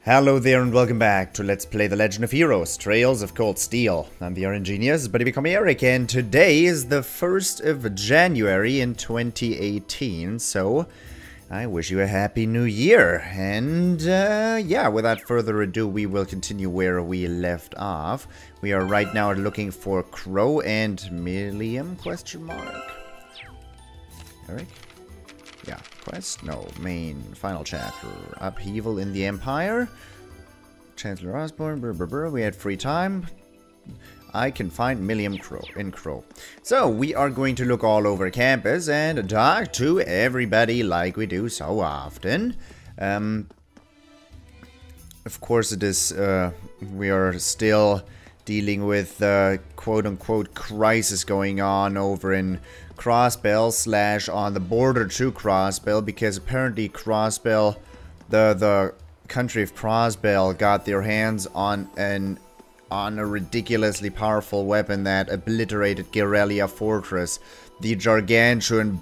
Hello there and welcome back to Let's Play The Legend of Heroes, Trails of Cold Steel. I'm the RNGenius, but become Eric, and today is the 1st of January in 2018, so I wish you a happy new year. And yeah, without further ado, we will continue where we left off. We are right now looking for Crow and Millium, question mark? Eric? Yeah, quest? No, main, final chapter. Upheaval in the Empire. Chancellor Osbourne, we had free time. I can find Millium in Crow. So, we are going to look all over campus and talk to everybody like we do so often. Of course it is, we are still dealing with quote-unquote crisis going on over in Crossbell / on the border to Crossbell, because apparently Crossbell, the country of Crossbell, got their hands on a ridiculously powerful weapon that obliterated Guerrilla Fortress, the gargantuan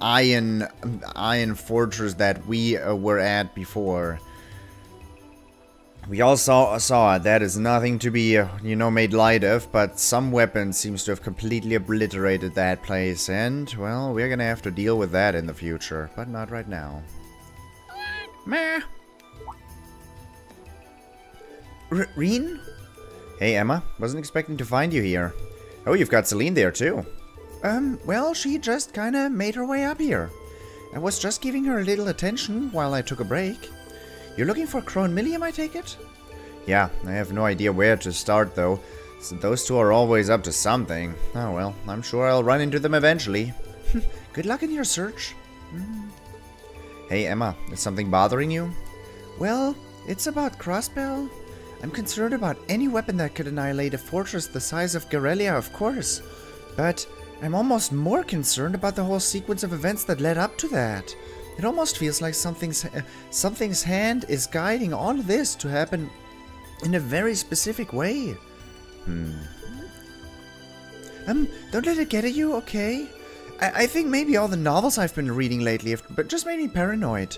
iron fortress that we were at before. We all saw it. That is nothing to be, made light of, but some weapon seems to have completely obliterated that place, and, well, we're gonna have to deal with that in the future, but not right now. Meh. Rean? Hey, Emma. Wasn't expecting to find you here. Oh, you've got Celine there, too. Well, she just kinda made her way up here. I was just giving her a little attention while I took a break. You're looking for Crow and Millium, I take it? Yeah, I have no idea where to start, though. So those two are always up to something. Oh well, I'm sure I'll run into them eventually. Good luck in your search. Hey, Emma, is something bothering you? Well, it's about Crossbell. I'm concerned about any weapon that could annihilate a fortress the size of Guerrilla, of course. But I'm almost more concerned about the whole sequence of events that led up to that. It almost feels like something's hand is guiding all of this to happen in a very specific way. Don't let it get at you, okay? I think maybe all the novels I've been reading lately have just made me paranoid.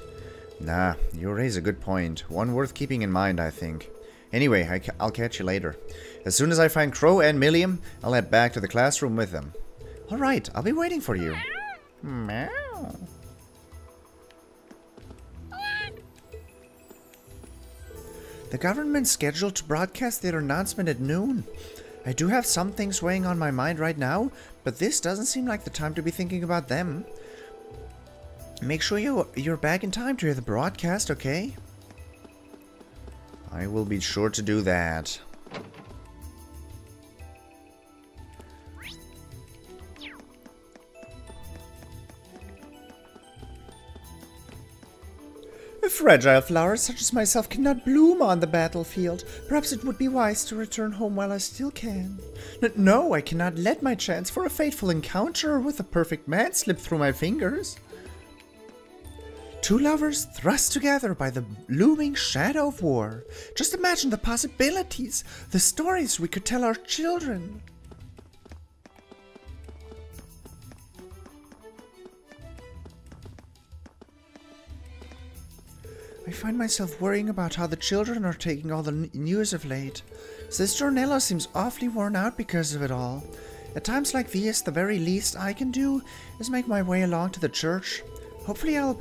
Nah, you raise a good point. One worth keeping in mind, I think. Anyway, I'll catch you later. As soon as I find Crow and Millium, I'll head back to the classroom with them. Alright, I'll be waiting for you. Meow. The government's scheduled to broadcast their announcement at noon. I do have some things weighing on my mind right now, but this doesn't seem like the time to be thinking about them. Make sure you're back in time to hear the broadcast, okay? I will be sure to do that. A fragile flower such as myself cannot bloom on the battlefield. Perhaps it would be wise to return home while I still can. No, I cannot let my chance for a fateful encounter with a perfect man slip through my fingers. Two lovers thrust together by the looming shadow of war. Just imagine the possibilities, the stories we could tell our children. I find myself worrying about how the children are taking all the news of late. Sister Nella seems awfully worn out because of it all. At times like these, the very least I can do is make my way along to the church. Hopefully I'll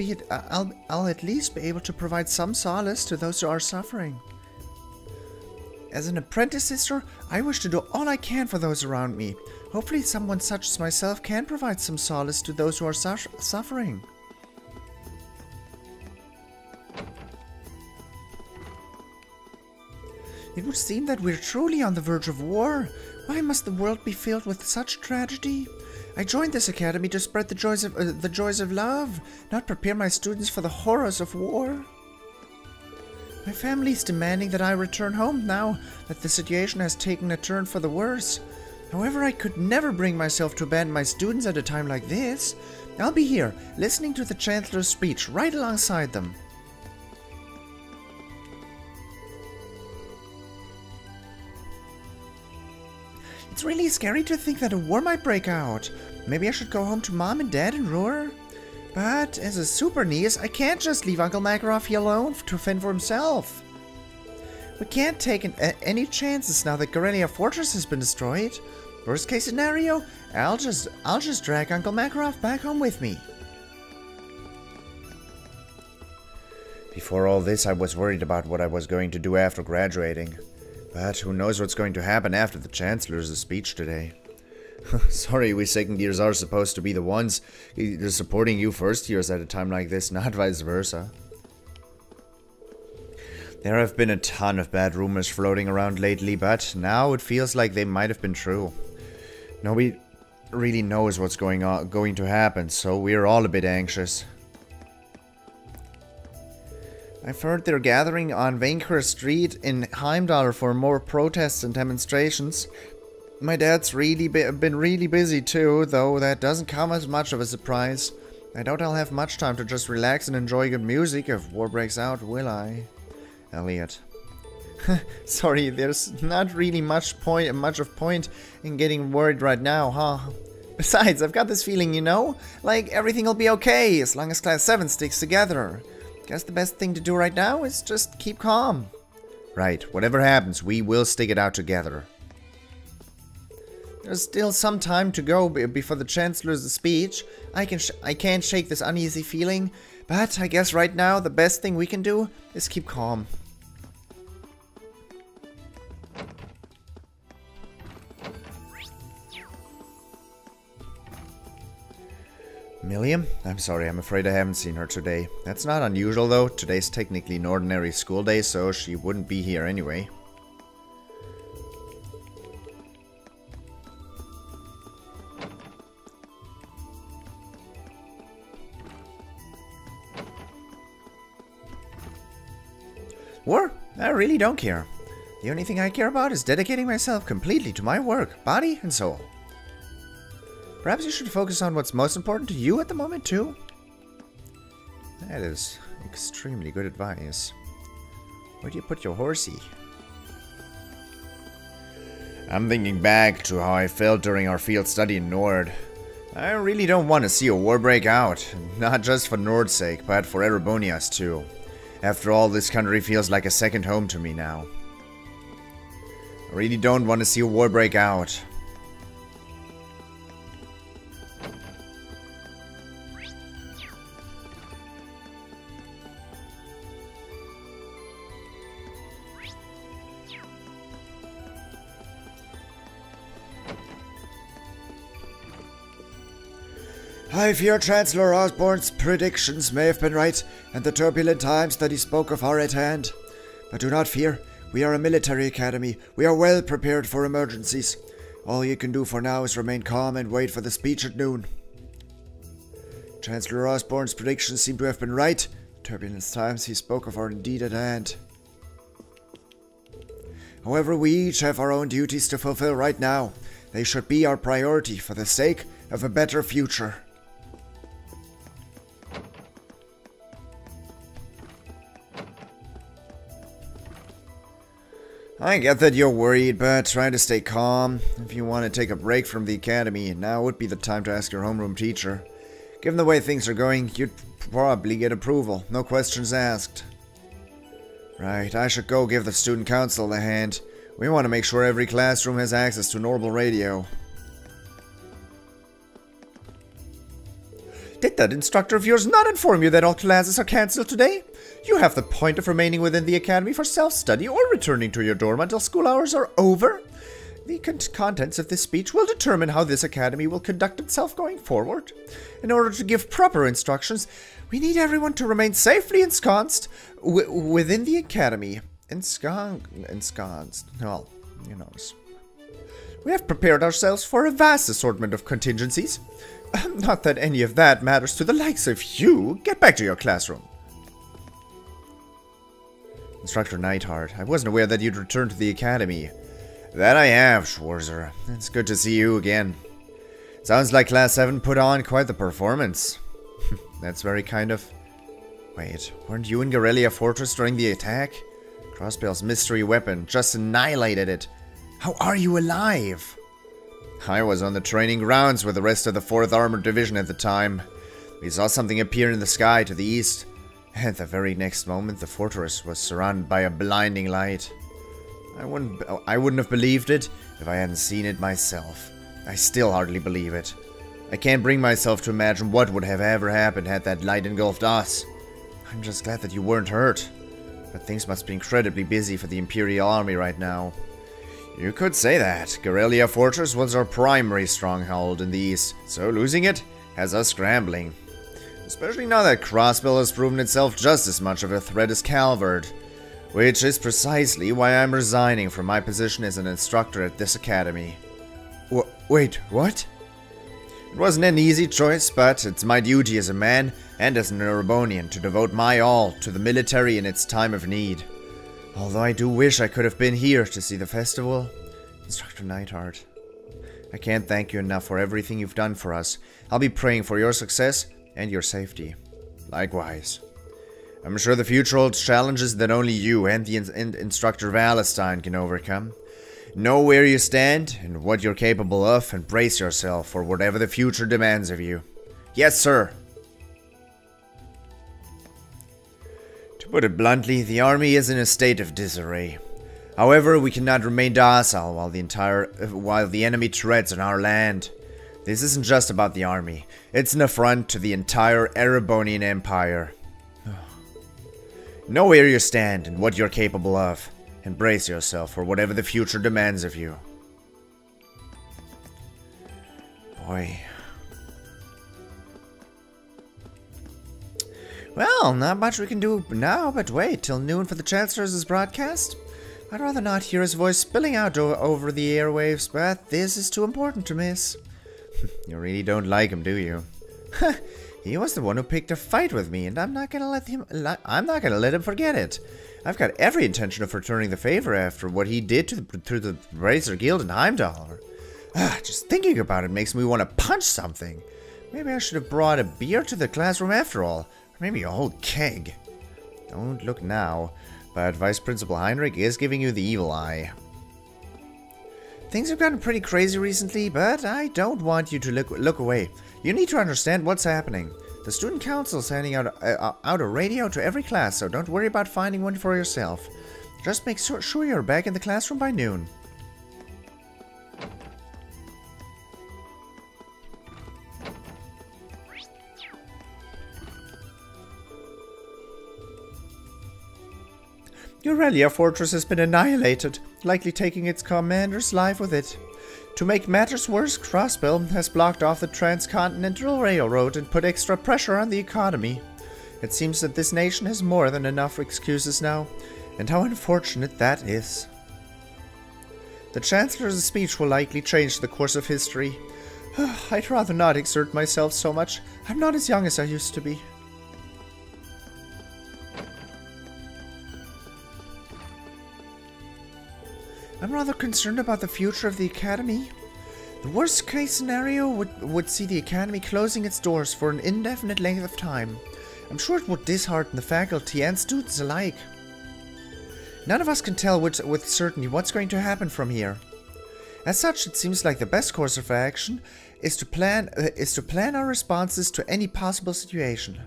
at least be able to provide some solace to those who are suffering. As an apprentice sister, I wish to do all I can for those around me. Hopefully someone such as myself can provide some solace to those who are suffering. It would seem that we're truly on the verge of war. Why must the world be filled with such tragedy? I joined this academy to spread the joys of love, not prepare my students for the horrors of war. My family is demanding that I return home now that the situation has taken a turn for the worse. However, I could never bring myself to abandon my students at a time like this. I'll be here, listening to the Chancellor's speech right alongside them. It's really scary to think that a war might break out. Maybe I should go home to Mom and Dad in Ruhr. But as a super niece, I can't just leave Uncle Makarov here alone to fend for himself. We can't take any chances now that Garrelia Fortress has been destroyed. Worst case scenario, I'll just drag Uncle Makarov back home with me. Before all this, I was worried about what I was going to do after graduating. But who knows what's going to happen after the Chancellor's speech today. Sorry, we second years are supposed to be the ones supporting you first years at a time like this, not vice versa. There have been a ton of bad rumors floating around lately, but now it feels like they might have been true. Nobody really knows what's going to happen, so we're all a bit anxious. I've heard they're gathering on Vainkhurst Street in Heimdall for more protests and demonstrations. My dad's been really busy too, though that doesn't come as much of a surprise. I doubt I'll have much time to just relax and enjoy good music if war breaks out, will I? Elliot. Sorry, there's not really much point in getting worried right now, huh? Besides, I've got this feeling, you know? Like everything will be okay as long as Class 7 sticks together. Guess the best thing to do right now is just keep calm. Right, whatever happens, we will stick it out together. There's still some time to go before the Chancellor's speech. I can't shake this uneasy feeling, but I guess right now the best thing we can do is keep calm. Milliam? I'm sorry, I'm afraid I haven't seen her today. That's not unusual though, today's technically an ordinary school day, so she wouldn't be here anyway. War? I really don't care. The only thing I care about is dedicating myself completely to my work, body and soul. Perhaps you should focus on what's most important to you at the moment, too? That is extremely good advice. Where do you put your horsey? I'm thinking back to how I felt during our field study in Nord. I really don't want to see a war break out. Not just for Nord's sake, but for Erebonia's too. After all, this country feels like a second home to me now. I really don't want to see a war break out. I fear Chancellor Osbourne's predictions may have been right, and the turbulent times that he spoke of are at hand. But do not fear, we are a military academy. We are well prepared for emergencies. All you can do for now is remain calm and wait for the speech at noon. Chancellor Osbourne's predictions seem to have been right. Turbulent times he spoke of are indeed at hand. However, we each have our own duties to fulfill right now. They should be our priority for the sake of a better future. I get that you're worried, but try to stay calm. If you want to take a break from the academy, now would be the time to ask your homeroom teacher. Given the way things are going, you'd probably get approval, no questions asked. Right, I should go give the student council a hand. We want to make sure every classroom has access to normal radio. Did that instructor of yours not inform you that all classes are cancelled today? You have the point of remaining within the academy for self-study or returning to your dorm until school hours are over. The contents of this speech will determine how this academy will conduct itself going forward. In order to give proper instructions, we need everyone to remain safely ensconced within the academy. Ensconced. Well, you know. We have prepared ourselves for a vast assortment of contingencies. Not that any of that matters to the likes of you. Get back to your classroom. Instructor Neidhart, I wasn't aware that you'd returned to the academy. That I have, Schwarzer. It's good to see you again. Sounds like Class 7 put on quite the performance. That's very kind of... Wait, weren't you in Garrelia Fortress during the attack? Crossbell's mystery weapon just annihilated it. How are you alive? I was on the training grounds with the rest of the 4th Armored Division at the time. We saw something appear in the sky to the east. At the very next moment, the fortress was surrounded by a blinding light. I wouldn't have believed it if I hadn't seen it myself. I still hardly believe it. I can't bring myself to imagine what would have ever happened had that light engulfed us. I'm just glad that you weren't hurt. But things must be incredibly busy for the Imperial Army right now. You could say that. Guerrilla Fortress was our primary stronghold in the east, so losing it has us scrambling. Especially now that Crossbell has proven itself just as much of a threat as Calvard. Which is precisely why I'm resigning from my position as an instructor at this academy. Wait, what? It wasn't an easy choice, but it's my duty as a man and as an Erebonian to devote my all to the military in its time of need. Although I do wish I could have been here to see the festival. Instructor Neidhart, I can't thank you enough for everything you've done for us. I'll be praying for your success and your safety. Likewise. I'm sure the future holds challenges that only you and the Instructor Valestein can overcome. Know where you stand and what you're capable of, and brace yourself for whatever the future demands of you. Yes, sir. To put it bluntly, the army is in a state of disarray. However, we cannot remain docile while the enemy treads on our land. This isn't just about the army. It's an affront to the entire Erebonian Empire. Know where you stand and what you're capable of, and brace yourself for whatever the future demands of you. Boy. Well, not much we can do now but wait till noon for the Chancellor's broadcast. I'd rather not hear his voice spilling out over the airwaves, but this is too important to miss. You really don't like him, do you? He was the one who picked a fight with me, and I'm not gonna let him forget it. I've got every intention of returning the favor after what he did to the Bracer Guild in Heimdall. Just thinking about it makes me want to punch something. Maybe I should have brought a beer to the classroom after all, or maybe a whole keg. Don't look now, but Vice Principal Heinrich is giving you the evil eye. Things have gotten pretty crazy recently, but I don't want you to look away. You need to understand what's happening. The Student Council's handing out a radio to every class, so don't worry about finding one for yourself. Just make sure you're back in the classroom by noon. Guerrilla Fortress has been annihilated, likely taking its commander's life with it. To make matters worse, Crossbell has blocked off the Transcontinental Railroad and put extra pressure on the economy. It seems that this nation has more than enough excuses now, and how unfortunate that is. The Chancellor's speech will likely change the course of history. I'd rather not exert myself so much. I'm not as young as I used to be. I'm rather concerned about the future of the Academy. The worst case scenario would see the Academy closing its doors for an indefinite length of time. I'm sure it would dishearten the faculty and students alike. None of us can tell with certainty what's going to happen from here. As such, it seems like the best course of action is to plan our responses to any possible situation.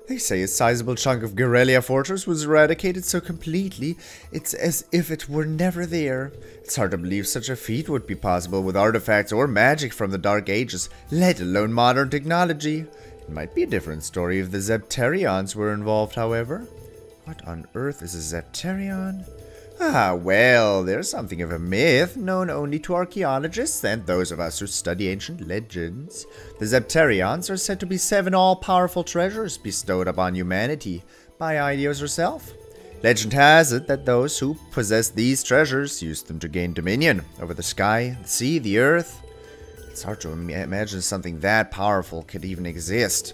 They say a sizable chunk of Guerrilla Fortress was eradicated so completely, it's as if it were never there. It's hard to believe such a feat would be possible with artifacts or magic from the Dark Ages, let alone modern technology. It might be a different story if the Zepterions were involved, however. What on earth is a Zepterion? Ah, well, there's something of a myth known only to archaeologists and those of us who study ancient legends. The Zepterions are said to be 7 all-powerful treasures bestowed upon humanity by Eidos herself. Legend has it that those who possess these treasures used them to gain dominion over the sky, the sea, the earth. It's hard to imagine something that powerful could even exist.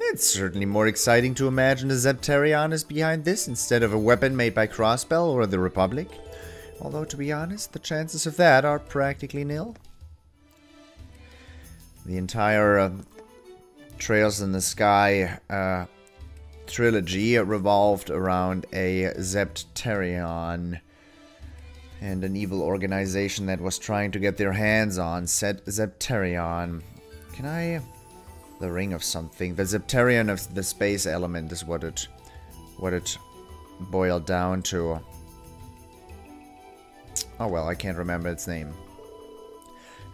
It's certainly more exciting to imagine a Zepterion is behind this instead of a weapon made by Crossbell or the Republic. Although, to be honest, the chances of that are practically nil. The entire Trails in the Sky trilogy revolved around a Zepterion and an evil organization that was trying to get their hands on said Zepterion. Can I... The ring of something. The Zepterion of the space element is what it what it boiled down to. Oh well, I can't remember its name.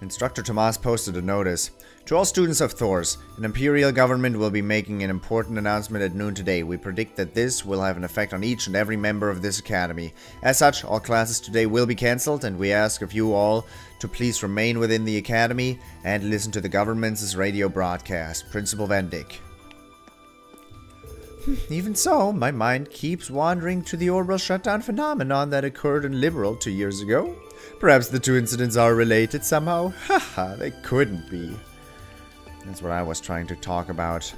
Instructor Tomas posted a notice. To all students of Thors, an imperial government will be making an important announcement at noon today. We predict that this will have an effect on each and every member of this academy. As such, all classes today will be cancelled, and we ask of you all to please remain within the academy and listen to the government's radio broadcast. Principal Vendick. Even so, my mind keeps wandering to the orbital shutdown phenomenon that occurred in Liberl 2 years ago. Perhaps the two incidents are related somehow? Haha, they couldn't be. That's what I was trying to talk about.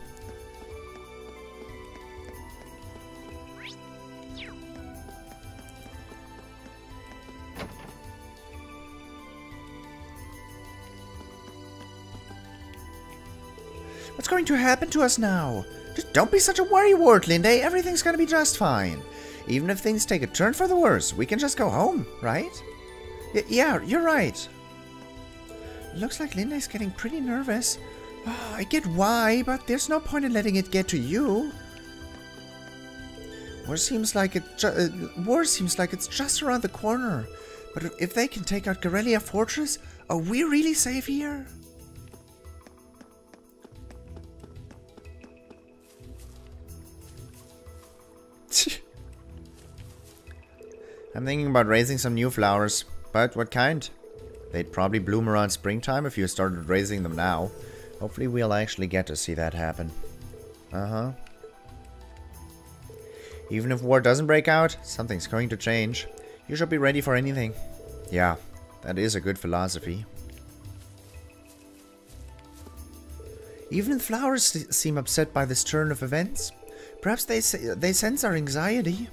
What's going to happen to us now? Just don't be such a worrywart, Linde. Everything's gonna be just fine. Even if things take a turn for the worse, we can just go home, right? Yeah, you're right. Looks like Linde's getting pretty nervous. Oh, I get why, but there's no point in letting it get to you. War seems like it's just around the corner. But if they can take out Guerrilla Fortress, are we really safe here? I'm thinking about raising some new flowers. But what kind? They'd probably bloom around springtime if you started raising them now. Hopefully we'll actually get to see that happen. Uh-huh. Even if war doesn't break out, something's going to change. You should be ready for anything. Yeah, that is a good philosophy. Even the flowers seem upset by this turn of events. Perhaps they sense our anxiety.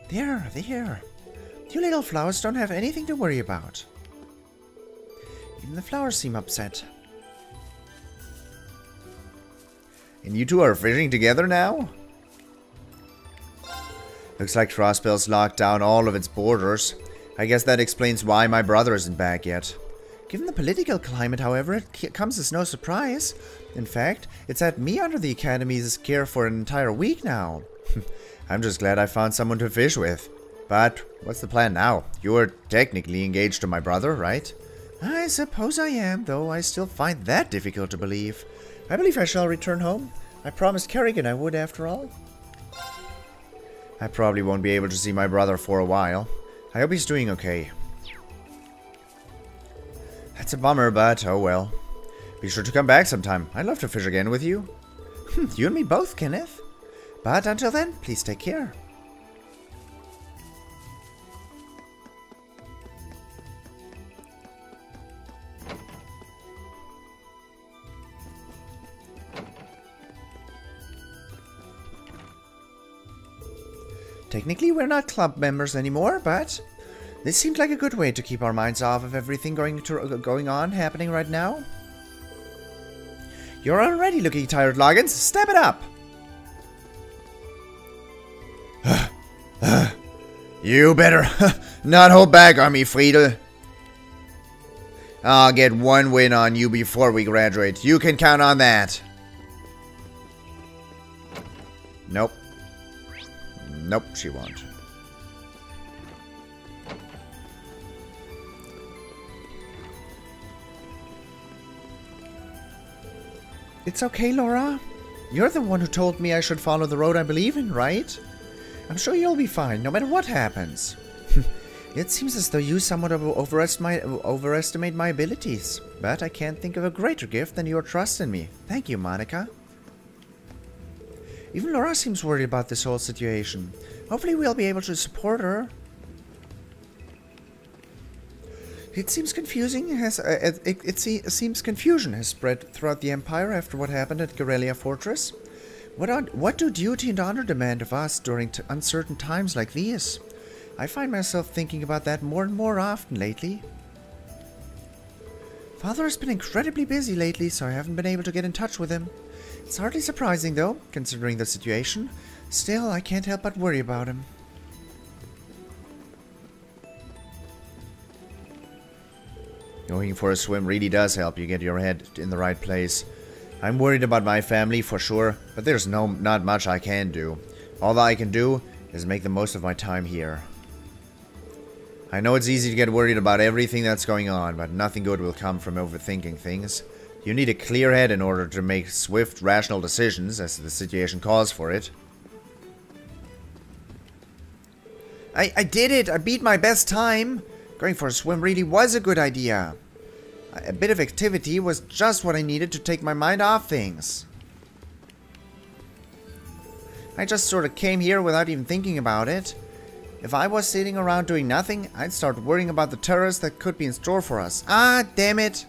There. You little flowers don't have anything to worry about. Even the flowers seem upset. And you two are fishing together now? Looks like Frostbell's locked down all of its borders. I guess that explains why my brother isn't back yet. Given the political climate, however, it comes as no surprise. In fact, it's had me under the Academy's care for an entire week now. I'm just glad I found someone to fish with. But what's the plan now? You're technically engaged to my brother, right? I suppose I am, though I still find that difficult to believe. I believe I shall return home. I promised Kerrigan I would, after all. I probably won't be able to see my brother for a while. I hope he's doing okay. That's a bummer, but oh well. Be sure to come back sometime. I'd love to fish again with you. You and me both, Kenneth. But until then, please take care. Technically, we're not club members anymore, but this seems like a good way to keep our minds off of everything going on happening right now. You're already looking tired, Loggins. Step it up! You better not hold back on me, Friedel. I'll get one win on you before we graduate. You can count on that. Nope. Nope, she won't. It's okay, Laura. You're the one who told me I should follow the road I believe in, right? I'm sure you'll be fine, no matter what happens. It seems as though you somewhat overestimate my abilities, but I can't think of a greater gift than your trust in me. Thank you, Monica. Even Laura seems worried about this whole situation. Hopefully we'll be able to support her. It seems confusion has spread throughout the Empire after what happened at Guerrilla Fortress. What do duty and honor demand of us during uncertain times like these? I find myself thinking about that more and more often lately. Father has been incredibly busy lately, so I haven't been able to get in touch with him. It's hardly surprising, though, considering the situation. Still, I can't help but worry about him. Going for a swim really does help you get your head in the right place. I'm worried about my family for sure, but there's not much I can do. All that I can do is make the most of my time here. I know it's easy to get worried about everything that's going on, but nothing good will come from overthinking things. You need a clear head in order to make swift, rational decisions as the situation calls for it. I did it! I beat my best time! Going for a swim really was a good idea. A bit of activity was just what I needed to take my mind off things. I just sort of came here without even thinking about it. If I was sitting around doing nothing, I'd start worrying about the terrors that could be in store for us. Ah, damn it!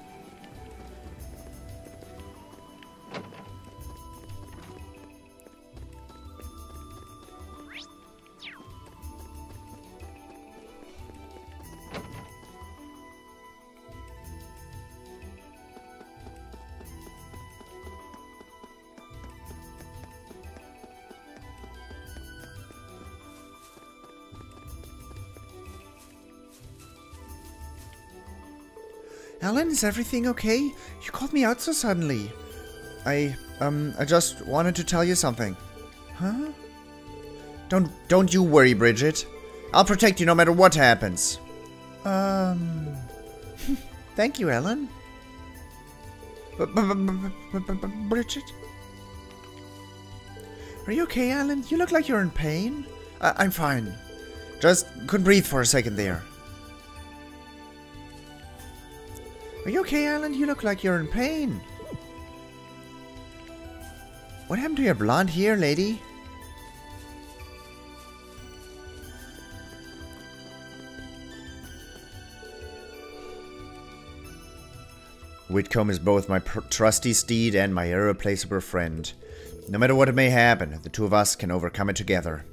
Alan, is everything okay? You called me out so suddenly. I just wanted to tell you something. Huh? Don't you worry, Bridget. I'll protect you no matter what happens. Thank you, Alan. Bridget? Are you okay, Alan? You look like you're in pain. I'm fine. Just couldn't breathe for a second there. Are you okay, Alan? You look like you're in pain. What happened to your blonde hair, lady? Whitcomb is both my trusty steed and my irreplaceable friend. No matter what may happen, the two of us can overcome it together.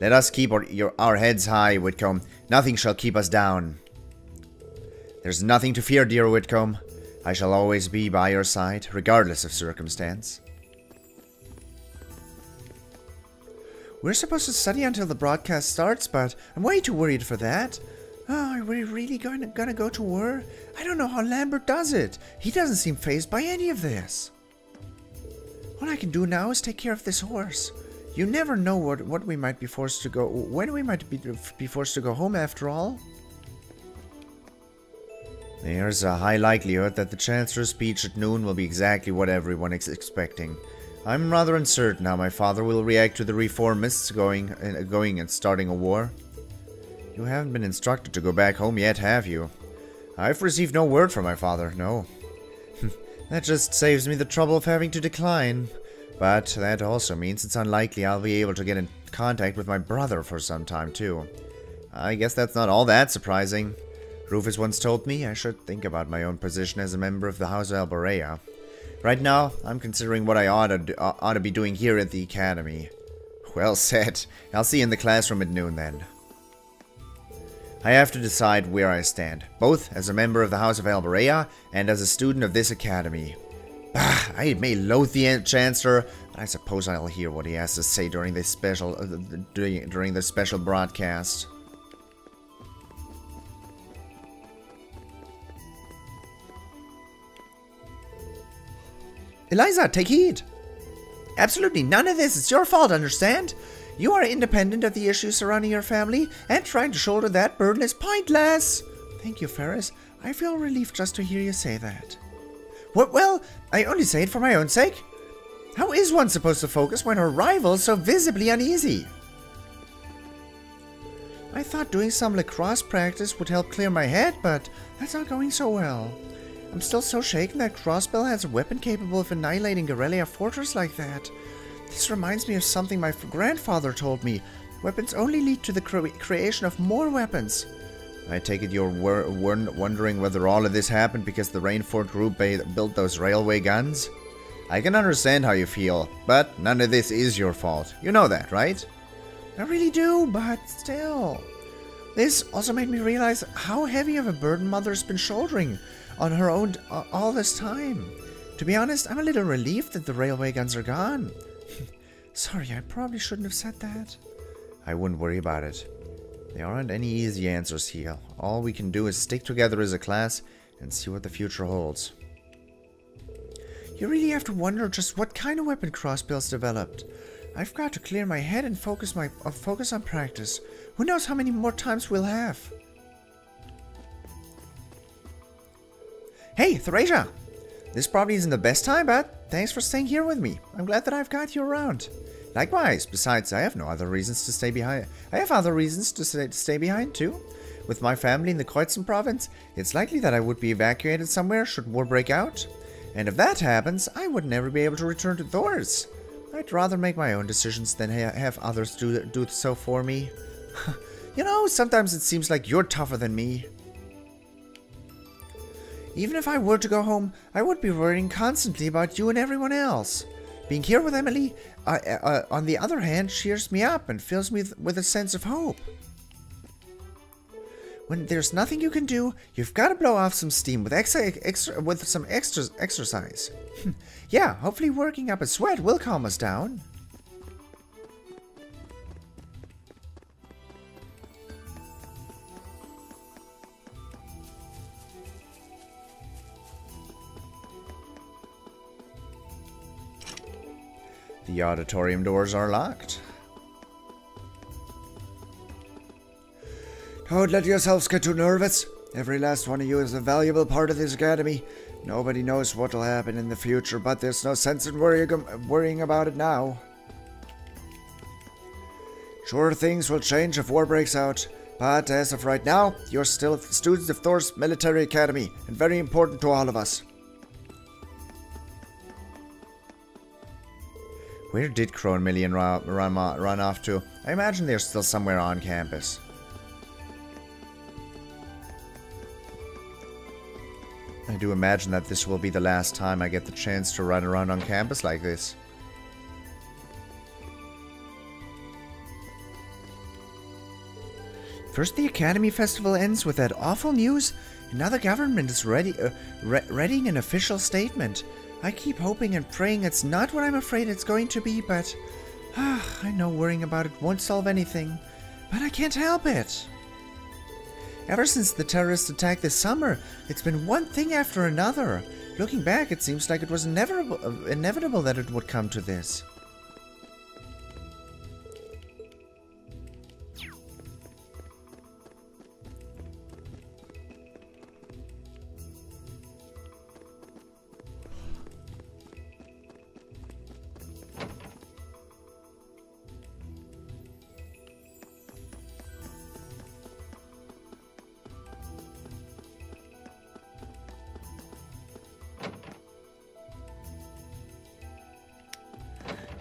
Let us keep our heads high, Whitcomb. Nothing shall keep us down. There's nothing to fear, dear Whitcomb. I shall always be by your side, regardless of circumstance. We're supposed to study until the broadcast starts, but I'm way too worried for that. Oh, are we really gonna go to war? I don't know how Lambert does it. He doesn't seem fazed by any of this. All I can do now is take care of this horse. You never know what we might be forced to go, when we might be forced to go home after all. There's a high likelihood that the Chancellor's speech at noon will be exactly what everyone is expecting. I'm rather uncertain how my father will react to the reformists going and starting a war. You haven't been instructed to go back home yet, have you? I've received no word from my father, no. That just saves me the trouble of having to decline. But that also means it's unlikely I'll be able to get in contact with my brother for some time, too. I guess that's not all that surprising. Rufus once told me I should think about my own position as a member of the House of Alborea. Right now, I'm considering what I ought to be doing here at the Academy. Well said. I'll see you in the classroom at noon then. I have to decide where I stand, both as a member of the House of Alborea and as a student of this Academy. I may loathe the Chancellor, but I suppose I'll hear what he has to say during this special broadcast. Eliza, take heed! Absolutely none of this is your fault, understand? You are independent of the issues surrounding your family, and trying to shoulder that burden is pointless! Thank you, Ferris. I feel relieved just to hear you say that. What? Well, I only say it for my own sake. How is one supposed to focus when her rival's so visibly uneasy? I thought doing some lacrosse practice would help clear my head, but that's not going so well. I'm still so shaken that Crossbell has a weapon capable of annihilating Guerrilla Fortress like that. This reminds me of something my grandfather told me. Weapons only lead to the creation of more weapons. I take it you're wondering whether all of this happened because the Rainford group built those railway guns? I can understand how you feel, but none of this is your fault. You know that, right? I really do, but still. This also made me realize how heavy of a burden Mother's been shouldering on her own all this time. To be honest, I'm a little relieved that the railway guns are gone. Sorry, I probably shouldn't have said that. I wouldn't worry about it. There aren't any easy answers here. All we can do is stick together as a class and see what the future holds. You really have to wonder just what kind of weapon Crossbell's developed. I've got to clear my head and focus on practice. Who knows how many more times we'll have? Hey, Thrasia! This probably isn't the best time, but thanks for staying here with me. I'm glad that I've got you around. Likewise, besides, I have no other reasons to stay behind. I have other reasons to stay behind, too. With my family in the Kreuzen province, it's likely that I would be evacuated somewhere should war break out. And if that happens, I would never be able to return to Thors. I'd rather make my own decisions than have others do so for me. You know, sometimes it seems like you're tougher than me. Even if I were to go home, I would be worrying constantly about you and everyone else. Being here with Emily, on the other hand, cheers me up and fills me with a sense of hope. When there's nothing you can do, you've got to blow off some steam with some exercise. Yeah, hopefully working up a sweat will calm us down. The auditorium doors are locked. Don't let yourselves get too nervous. Every last one of you is a valuable part of this academy. Nobody knows what will happen in the future, but there's no sense in worrying about it now. Sure, things will change if war breaks out, but as of right now, you're still students of Thors Military Academy, and very important to all of us. Where did Crow and Million run off to? I imagine they're still somewhere on campus. I do imagine that this will be the last time I get the chance to run around on campus like this. First the Academy Festival ends with that awful news, and now the government is readying an official statement. I keep hoping and praying it's not what I'm afraid it's going to be, but I know worrying about it won't solve anything, but I can't help it. Ever since the terrorist attack this summer, it's been one thing after another. Looking back, it seems like it was inevitable that it would come to this.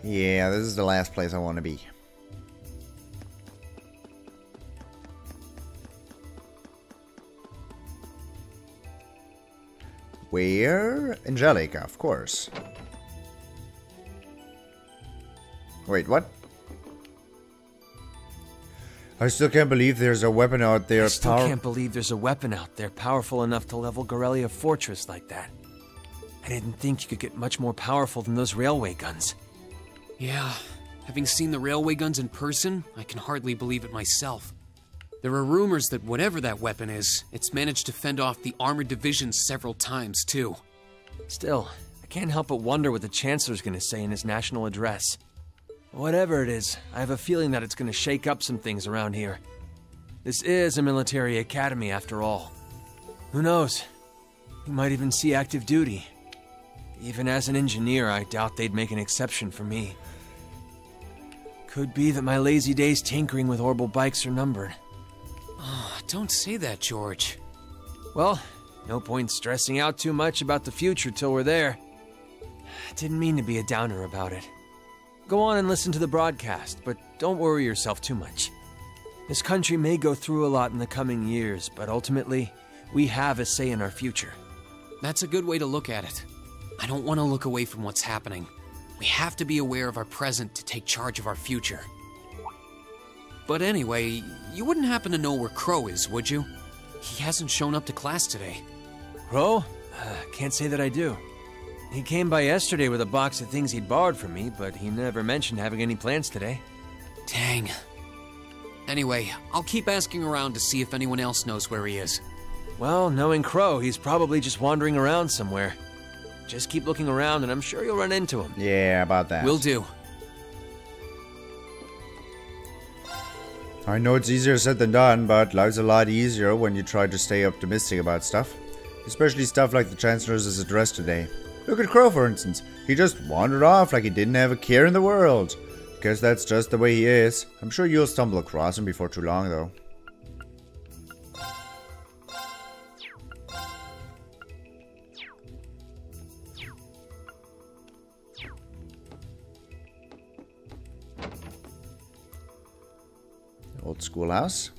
Yeah, this is the last place I want to be. Where? Angelica, of course. Wait, what? I still can't believe there's a weapon out there. I still can't believe there's a weapon out there powerful enough to level Gorelia Fortress like that. I didn't think you could get much more powerful than those railway guns. Yeah, having seen the railway guns in person, I can hardly believe it myself. There are rumors that whatever that weapon is, it's managed to fend off the armored divisions several times, too. Still, I can't help but wonder what the Chancellor's gonna say in his national address. Whatever it is, I have a feeling that it's gonna shake up some things around here. This is a military academy, after all. Who knows? We might even see active duty. Even as an engineer, I doubt they'd make an exception for me. Could be that my lazy days tinkering with orbital bikes are numbered. Oh, don't say that, George. Well, no point stressing out too much about the future till we're there. Didn't mean to be a downer about it. Go on and listen to the broadcast, but don't worry yourself too much. This country may go through a lot in the coming years, but ultimately, we have a say in our future. That's a good way to look at it. I don't want to look away from what's happening. We have to be aware of our present to take charge of our future. But anyway, you wouldn't happen to know where Crow is, would you? He hasn't shown up to class today. Crow? Can't say that I do. He came by yesterday with a box of things he'd borrowed from me, but he never mentioned having any plans today. Dang. Anyway, I'll keep asking around to see if anyone else knows where he is. Well, knowing Crow, he's probably just wandering around somewhere. Just keep looking around and I'm sure you'll run into him. Yeah, about that. Will do. I know it's easier said than done, but life's a lot easier when you try to stay optimistic about stuff. Especially stuff like the Chancellor's address today. Look at Crow, for instance. He just wandered off like he didn't have a care in the world. Guess that's just the way he is. I'm sure you'll stumble across him before too long, though. Old schoolhouse.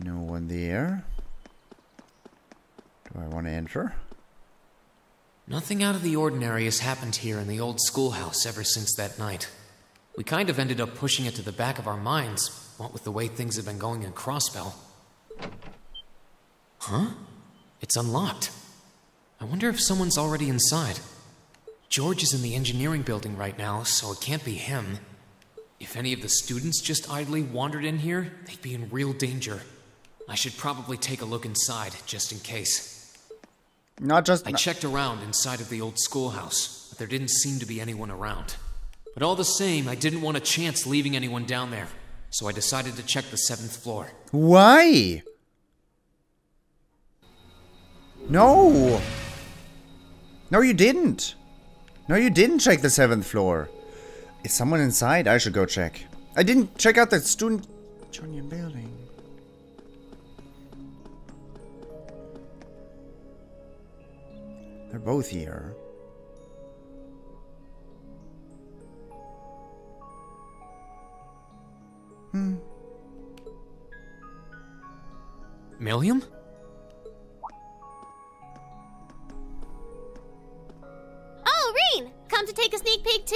No one there. Do I want to enter? Nothing out of the ordinary has happened here in the old schoolhouse ever since that night. We kind of ended up pushing it to the back of our minds, what with the way things have been going in Crossbell. Huh? It's unlocked. I wonder if someone's already inside. George is in the engineering building right now, so it can't be him. If any of the students just idly wandered in here, they'd be in real danger. I should probably take a look inside, just in case. I checked around inside of the old schoolhouse, but there didn't seem to be anyone around. But all the same, I didn't want a chance leaving anyone down there, so I decided to check the 7th floor. Why? No! No, you didn't! No, you didn't check the 7th floor. Is someone inside? I should go check. I didn't check out the student union building. They're both here. Milliam? Oh, Rean! Come to take a sneak peek too?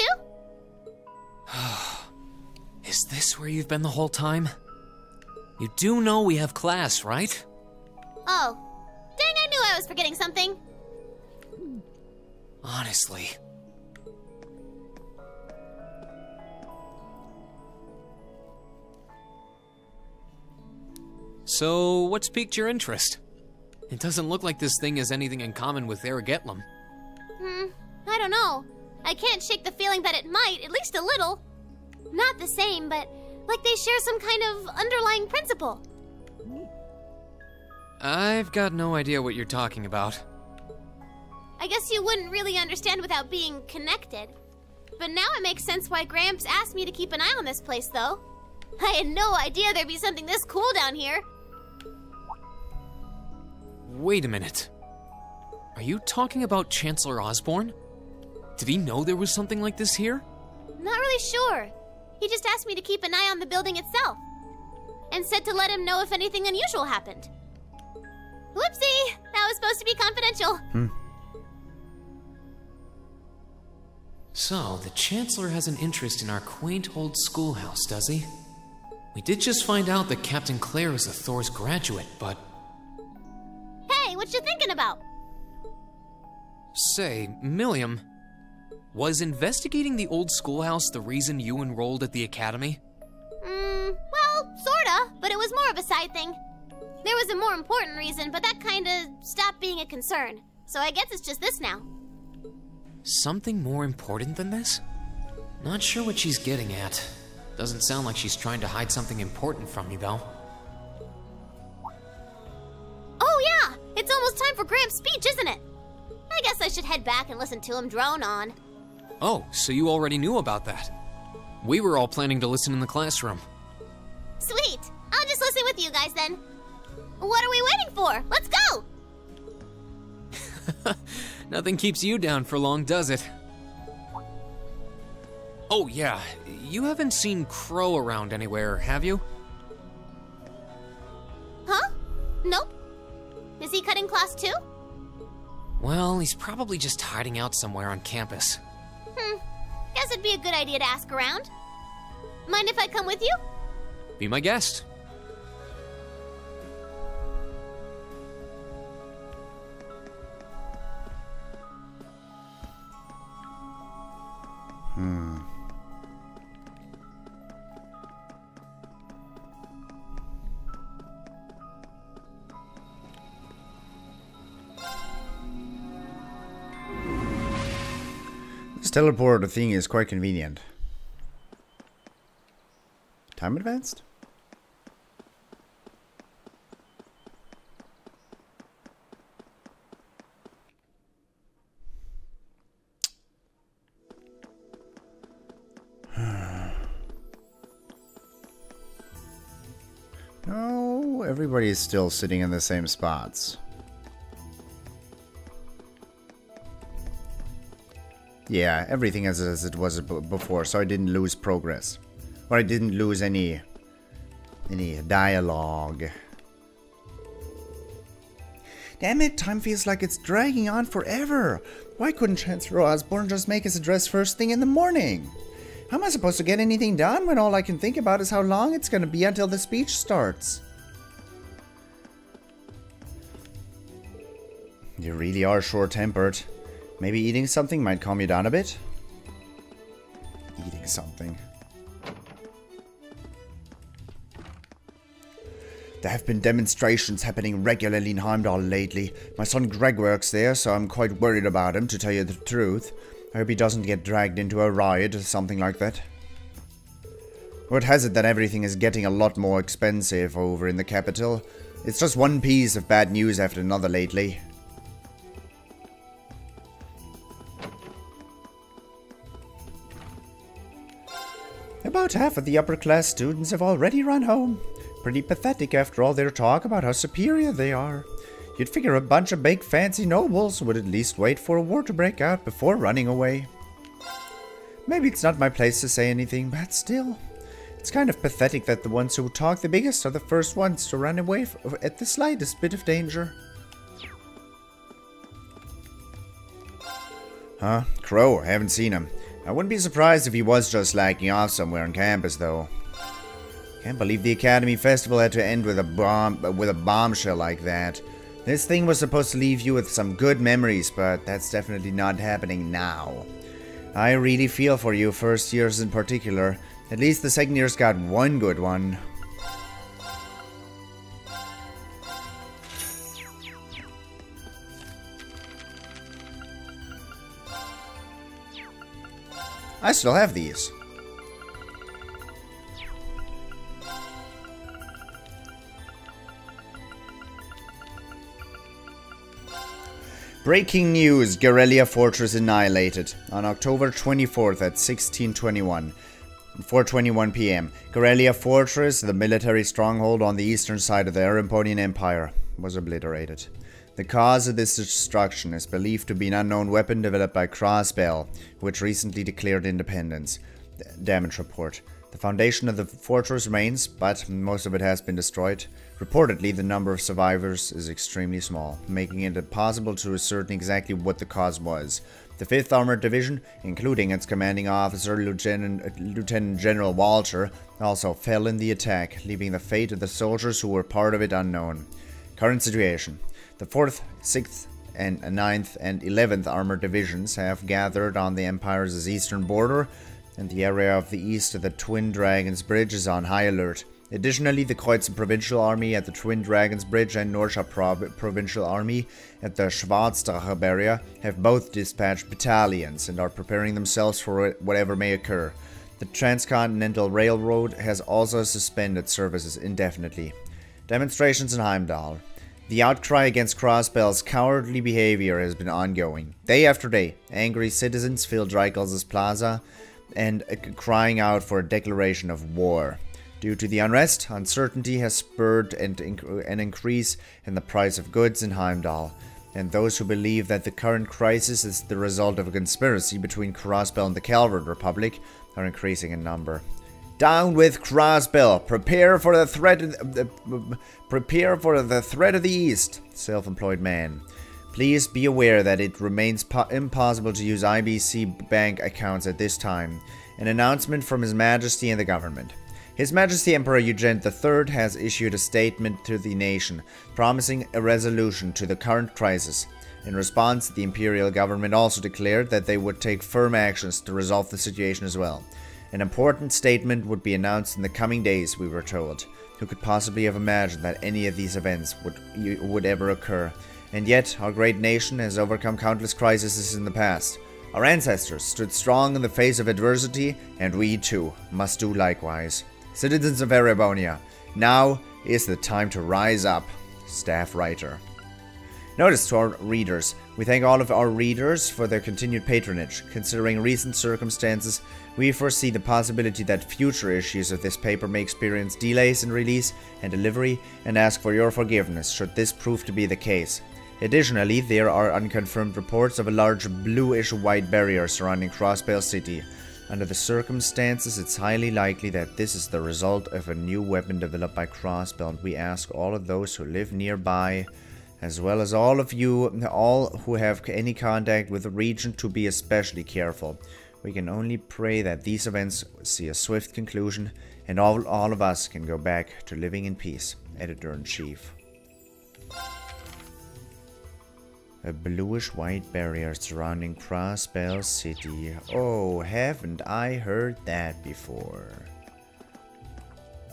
Is this where you've been the whole time? You do know we have class, right? Oh. Dang, I knew I was forgetting something. Honestly. So, what's piqued your interest? It doesn't look like this thing has anything in common with Erebonian. I don't know. I can't shake the feeling that it might, at least a little. Not the same, but like they share some kind of underlying principle. I've got no idea what you're talking about. I guess you wouldn't really understand without being connected. But now it makes sense why Gramps asked me to keep an eye on this place, though. I had no idea there'd be something this cool down here. Wait a minute. Are you talking about Chancellor Osbourne? Did he know there was something like this here? Not really sure. He just asked me to keep an eye on the building itself. And said to let him know if anything unusual happened. Whoopsie! That was supposed to be confidential. So, the Chancellor has an interest in our quaint old schoolhouse, does he? We did just find out that Captain Claire is a Thors graduate, but... Hey, what you thinking about? Say, Milliam, was investigating the old schoolhouse the reason you enrolled at the academy? Well, sorta, but it was more of a side thing. There was a more important reason, but that kinda stopped being a concern. So I guess it's just this now. Something more important than this? Not sure what she's getting at. Doesn't sound like she's trying to hide something important from me, though. Oh yeah! It's almost time for Gramps' speech, isn't it? I guess I should head back and listen to him drone on. Oh, so you already knew about that. We were all planning to listen in the classroom. Sweet! I'll just listen with you guys then. What are we waiting for? Let's go! Nothing keeps you down for long, does it? Oh yeah, you haven't seen Crow around anywhere, have you? Huh? Nope. Is he cutting class too? Well, he's probably just hiding out somewhere on campus. Guess it'd be a good idea to ask around. Mind if I come with you? Be my guest. teleport thing is quite convenient. Time advanced? No, everybody is still sitting in the same spots. Yeah, everything as it was before, so I didn't lose progress. Or I didn't lose any dialogue. Damn it, time feels like it's dragging on forever. Why couldn't Chancellor Osbourne just make his address first thing in the morning? How am I supposed to get anything done when all I can think about is how long it's going to be until the speech starts? You really are short-tempered. Maybe eating something might calm you down a bit? Eating something. There have been demonstrations happening regularly in Heimdall lately. My son Greg works there, so I'm quite worried about him, to tell you the truth. I hope he doesn't get dragged into a riot or something like that. Word has it that everything is getting a lot more expensive over in the capital. It's just one piece of bad news after another lately. About half of the upper-class students have already run home. Pretty pathetic after all their talk about how superior they are. You'd figure a bunch of big fancy nobles would at least wait for a war to break out before running away. Maybe it's not my place to say anything, but still. It's kind of pathetic that the ones who talk the biggest are the first ones to run away at the slightest bit of danger. Huh? Crow, I haven't seen him. I wouldn't be surprised if he was just slacking off somewhere on campus, though. Can't believe the Academy Festival had to end with a bombshell like that. This thing was supposed to leave you with some good memories, but that's definitely not happening now. I really feel for you first years in particular. At least the second years got one good one. I still have these. Breaking news, Guerrilla Fortress annihilated. On October 24th at 1621, 4:21 p.m., Guerrilla Fortress, the military stronghold on the eastern side of the Erebonian Empire, was obliterated. The cause of this destruction is believed to be an unknown weapon developed by Crossbell, which recently declared independence. Damage report. The foundation of the fortress remains, but most of it has been destroyed. Reportedly, the number of survivors is extremely small, making it impossible to ascertain exactly what the cause was. The 5th Armored Division, including its commanding officer, Lieutenant General Walter, also fell in the attack, leaving the fate of the soldiers who were part of it unknown. Current situation. The 4th, 6th, and 9th and 11th Armored Divisions have gathered on the Empire's eastern border, and the area of the east of the Twin Dragons Bridge is on high alert. Additionally, the Kreuzer Provincial Army at the Twin Dragons Bridge and Norcia Provincial Army at the Schwarzdrache area have both dispatched battalions and are preparing themselves for whatever may occur. The Transcontinental Railroad has also suspended services indefinitely. Demonstrations in Heimdall. The outcry against Crossbell's cowardly behavior has been ongoing. Day after day, angry citizens filled Reichel's plaza and crying out for a declaration of war. Due to the unrest, uncertainty has spurred an increase in the price of goods in Heimdall, and those who believe that the current crisis is the result of a conspiracy between Crossbell and the Calvert Republic are increasing in number. Down with Crossbell! Prepare for the threat of the East, self-employed man. Please be aware that it remains impossible to use IBC bank accounts at this time. An announcement from His Majesty and the government. His Majesty Emperor Eugene III has issued a statement to the nation, promising a resolution to the current crisis. In response, the imperial government also declared that they would take firm actions to resolve the situation as well. An important statement would be announced in the coming days, we were told. Who could possibly have imagined that any of these events would ever occur? And yet, our great nation has overcome countless crises in the past. Our ancestors stood strong in the face of adversity, and we too must do likewise. Citizens of Erebonia, now is the time to rise up. Staff Writer. Notice to our readers. We thank all of our readers for their continued patronage. Considering recent circumstances, we foresee the possibility that future issues of this paper may experience delays in release and delivery, and ask for your forgiveness should this prove to be the case. Additionally, there are unconfirmed reports of a large bluish-white barrier surrounding Crossbell City. Under the circumstances, it's highly likely that this is the result of a new weapon developed by Crossbell, and we ask all of those who live nearby, as well as all of you, all who have any contact with the region, to be especially careful. We can only pray that these events see a swift conclusion, and all of us can go back to living in peace. Editor-in-Chief. A bluish-white barrier surrounding Crossbell City. Oh, haven't I heard that before?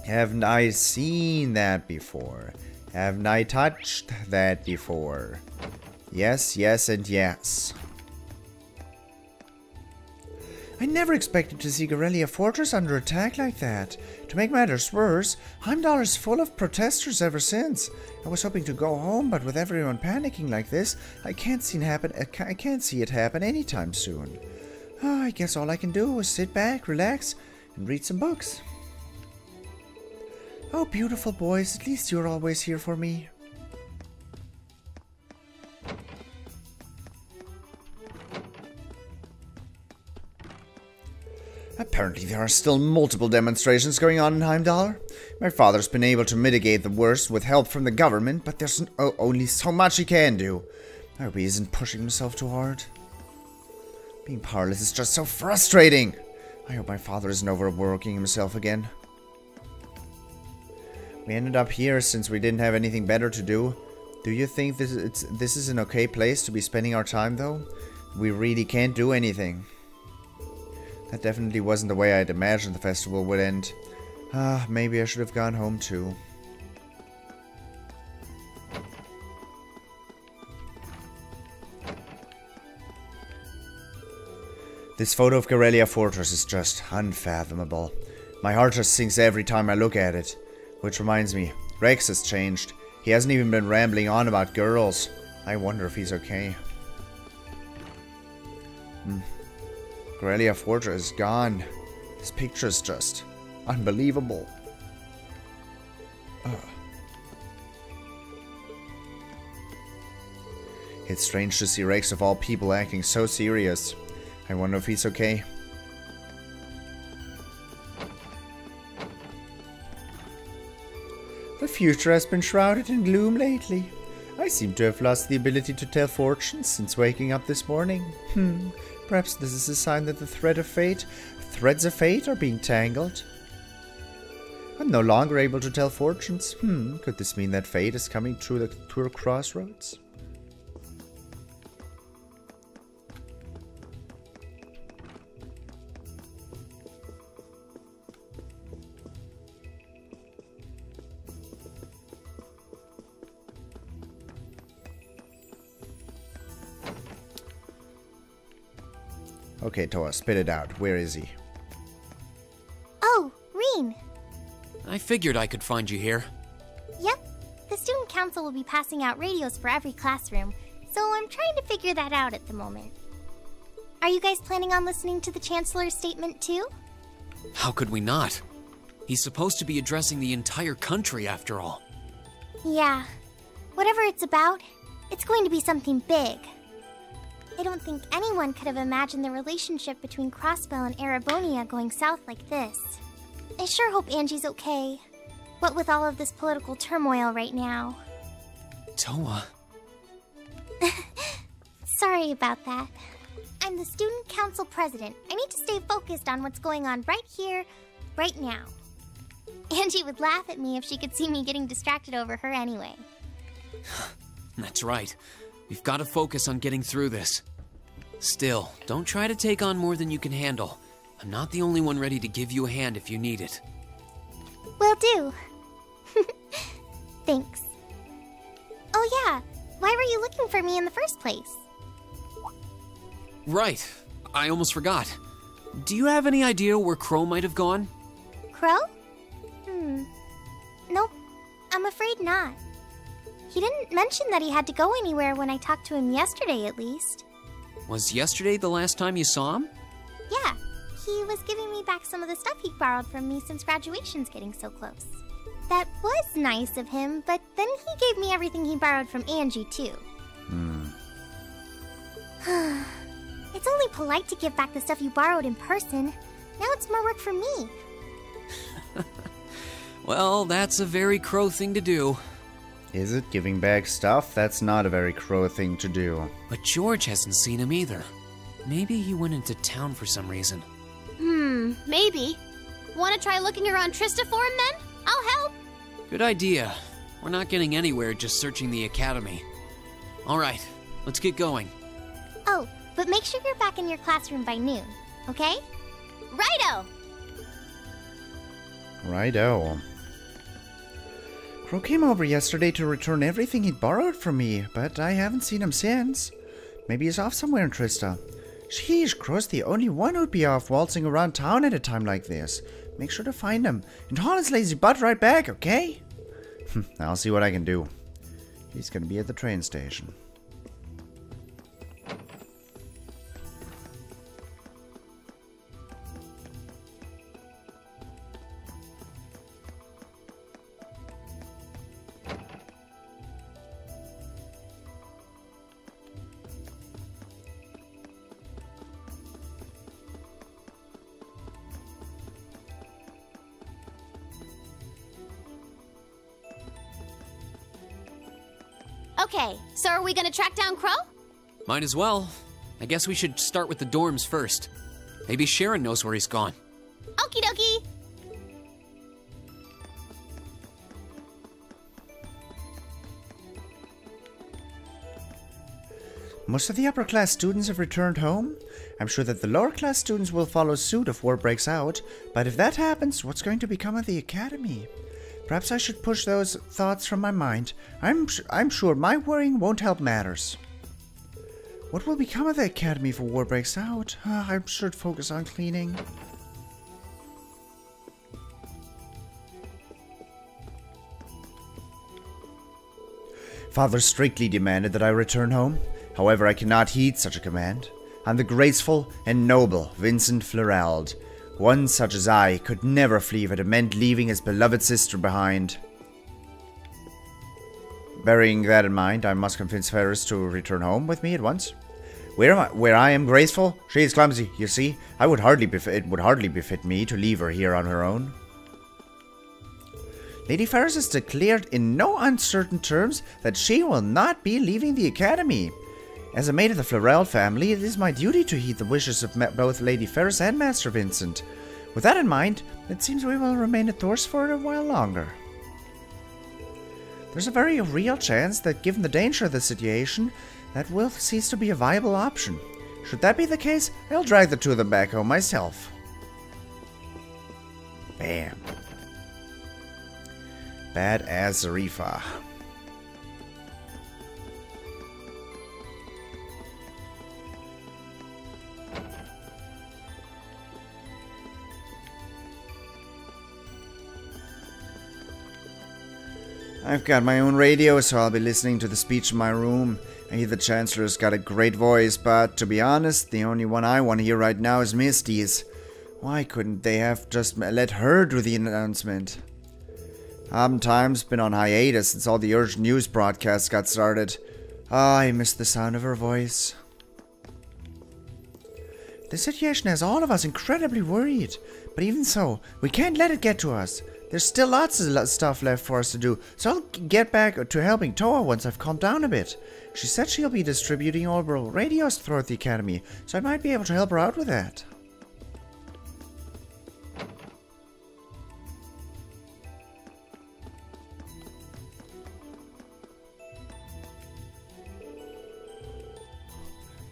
Haven't I seen that before? Haven't I touched that before? Yes, yes, and yes. I never expected to see Garrelia Fortress under attack like that. To make matters worse, Heimdall is full of protesters ever since. I was hoping to go home, but with everyone panicking like this, I can't see it happen anytime soon. Oh, I guess all I can do is sit back, relax, and read some books. Oh, beautiful boys, at least you're always here for me. Apparently there are still multiple demonstrations going on in Heimdall. My father's been able to mitigate the worst with help from the government, but there's only so much he can do. I hope he isn't pushing himself too hard. Being powerless is just so frustrating. I hope my father isn't overworking himself again. We ended up here since we didn't have anything better to do. Do you think this is an okay place to be spending our time, though? We really can't do anything. That definitely wasn't the way I'd imagined the festival would end. Maybe I should have gone home too. This photo of Garrelia Fortress is just unfathomable. My heart just sinks every time I look at it. Which reminds me, Rex has changed. He hasn't even been rambling on about girls. I wonder if he's okay. Garrelia Fortress is gone. This picture is just unbelievable. It's strange to see Rex of all people acting so serious. I wonder if he's okay. The future has been shrouded in gloom lately. I seem to have lost the ability to tell fortunes since waking up this morning. Perhaps this is a sign that the threads of fate are being tangled. I'm no longer able to tell fortunes. Could this mean that fate is coming through the crossroads? Okay, Toa, spit it out. Where is he? Oh, Rean! I figured I could find you here. Yep. The student council will be passing out radios for every classroom, so I'm trying to figure that out at the moment. Are you guys planning on listening to the Chancellor's statement too? How could we not? He's supposed to be addressing the entire country after all. Yeah. Whatever it's about, it's going to be something big. I don't think anyone could have imagined the relationship between Crossbell and Erebonia going south like this. I sure hope Angie's okay. What with all of this political turmoil right now. Toa. Sorry about that. I'm the student council president. I need to stay focused on what's going on right here, right now. Angie would laugh at me if she could see me getting distracted over her anyway. That's right. We've got to focus on getting through this. Still, don't try to take on more than you can handle. I'm not the only one ready to give you a hand if you need it. Will do. Thanks. Oh yeah, why were you looking for me in the first place? Right. I almost forgot. Do you have any idea where Crow might have gone? Crow? Nope. I'm afraid not. He didn't mention that he had to go anywhere when I talked to him yesterday, at least. Was yesterday the last time you saw him? Yeah. He was giving me back some of the stuff he borrowed from me since graduation's getting so close. That was nice of him, but then he gave me everything he borrowed from Angie, too. It's only polite to give back the stuff you borrowed in person. Now it's more work for me. Well, that's a very Crow thing to do. Is it giving back stuff? That's not a very Crow thing to do. But George hasn't seen him either. Maybe he went into town for some reason. Maybe. Want to try looking around Trista for him then? I'll help. Good idea. We're not getting anywhere just searching the academy. Alright, let's get going. Oh, but make sure you're back in your classroom by noon, okay? Righto! Righto. Crow came over yesterday to return everything he'd borrowed from me, but I haven't seen him since. Maybe he's off somewhere in Trista. Sheesh, Crow's the only one who'd be off waltzing around town at a time like this. Make sure to find him and haul his lazy butt right back, okay? I'll see what I can do. He's gonna be at the train station. Okay, so are we gonna track down Crow? Might as well. I guess we should start with the dorms first. Maybe Sharon knows where he's gone. Okie dokie! Most of the upper class students have returned home. I'm sure that the lower class students will follow suit if war breaks out, but if that happens, what's going to become of the academy? Perhaps I should push those thoughts from my mind. I'm sure my worrying won't help matters. What will become of the academy if war breaks out? I should focus on cleaning. Father strictly demanded that I return home. However, I cannot heed such a command. I'm the graceful and noble Vincent Florald. One such as I could never flee if it meant leaving his beloved sister behind. Bearing that in mind, I must convince Ferris to return home with me at once. Where I am graceful, she is clumsy, you see. It would hardly befit me to leave her here on her own. Lady Ferris has declared in no uncertain terms that she will not be leaving the academy. As a maid of the Florel family, it is my duty to heed the wishes of both Lady Ferris and Master Vincent. With that in mind, it seems we will remain at Thors for a while longer. There's a very real chance that, given the danger of the situation, that will cease to be a viable option. Should that be the case, I'll drag the two of them back home myself. Bam. Badass Zarifa. I've got my own radio, so I'll be listening to the speech in my room. I hear the Chancellor's got a great voice, but to be honest, the only one I want to hear right now is Misty's. Why couldn't they have just let her do the announcement? Time's been on hiatus since all the urgent news broadcasts got started. I miss the sound of her voice. The situation has all of us incredibly worried, but even so, we can't let it get to us. There's still lots of stuff left for us to do, so I'll get back to helping TloH once I've calmed down a bit. She said she'll be distributing Liberl radios throughout the academy, so I might be able to help her out with that.